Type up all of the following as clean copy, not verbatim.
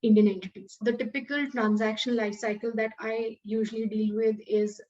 Indian entities. The typical transaction life cycle that I usually deal with is,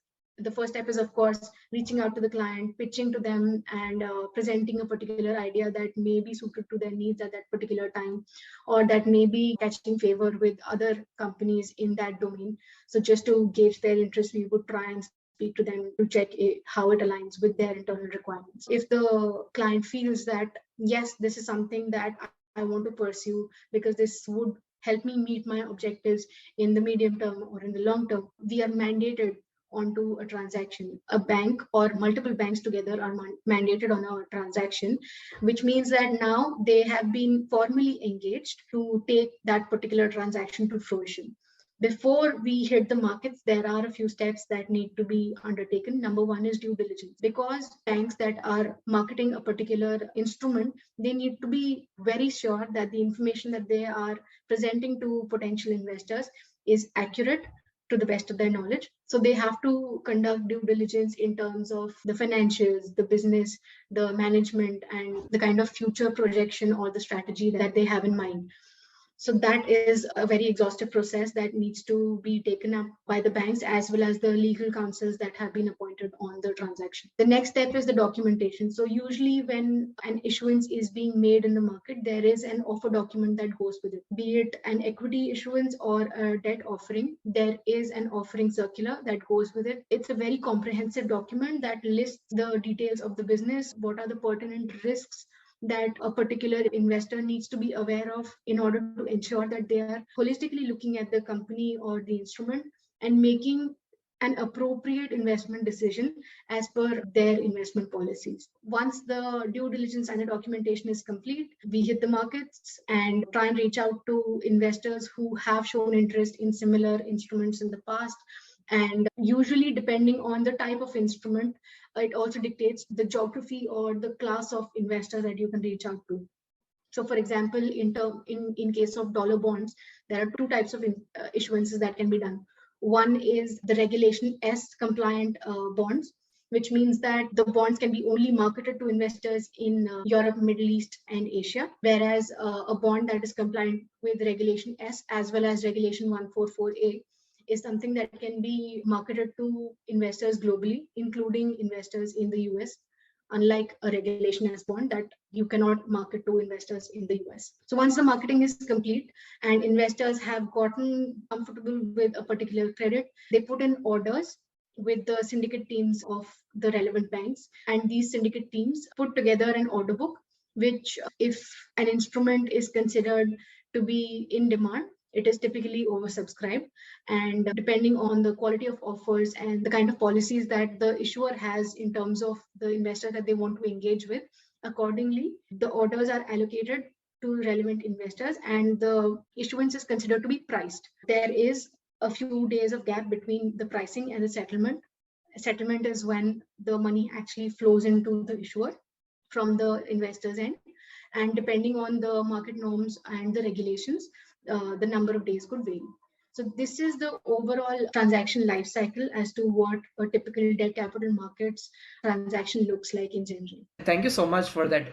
the first step is, of course, reaching out to the client, pitching to them, and presenting a particular idea that may be suited to their needs at that particular time, or that may be catching favor with other companies in that domain. So just to gauge their interest, we would try and speak to them to check how it aligns with their internal requirements. If the client feels that, yes, this is something that I want to pursue because this would help me meet my objectives in the medium term or in the long term, we are mandated onto a transaction. A bank or multiple banks together are mandated on a transaction, which means that now they have been formally engaged to take that particular transaction to fruition. Before we hit the markets, there are a few steps that need to be undertaken. Number one is due diligence. Because banks that are marketing a particular instrument, they need to be very sure that the information that they are presenting to potential investors is accurate to the best of their knowledge. So they have to conduct due diligence in terms of the financials, the business, the management, and the kind of future projection or the strategy that they have in mind. So that is a very exhaustive process that needs to be taken up by the banks as well as the legal counsels that have been appointed on the transaction. The next step is the documentation. So usually when an issuance is being made in the market, there is an offer document that goes with it. Be it an equity issuance or a debt offering, there is an offering circular that goes with it. It's a very comprehensive document that lists the details of the business, what are the pertinent risks that a particular investor needs to be aware of in order to ensure that they are holistically looking at the company or the instrument and making an appropriate investment decision as per their investment policies. Once the due diligence and the documentation is complete, we hit the markets and try and reach out to investors who have shown interest in similar instruments in the past. And usually, depending on the type of instrument, it also dictates the geography or the class of investor that you can reach out to. So, for example, in case of dollar bonds, there are two types of issuances that can be done. One is the Regulation S compliant bonds, which means that the bonds can be only marketed to investors in Europe, Middle East, and Asia, whereas a bond that is compliant with Regulation S as well as Regulation 144A is something that can be marketed to investors globally, including investors in the US, unlike a Regulation S bond that you cannot market to investors in the US. So once the marketing is complete and investors have gotten comfortable with a particular credit, they put in orders with the syndicate teams of the relevant banks. And these syndicate teams put together an order book, which if an instrument is considered to be in demand, it is typically oversubscribed, and depending on the quality of offers and the kind of policies that the issuer has in terms of the investor that they want to engage with, accordingly the orders are allocated to relevant investors and the issuance is considered to be priced. There is a few days of gap between the pricing and the settlement. Settlement is when the money actually flows into the issuer from the investor's end, and depending on the market norms and the regulations, the number of days could vary. So this is the overall transaction life cycle as to what a typical debt capital markets transaction looks like in general. Thank you so much for that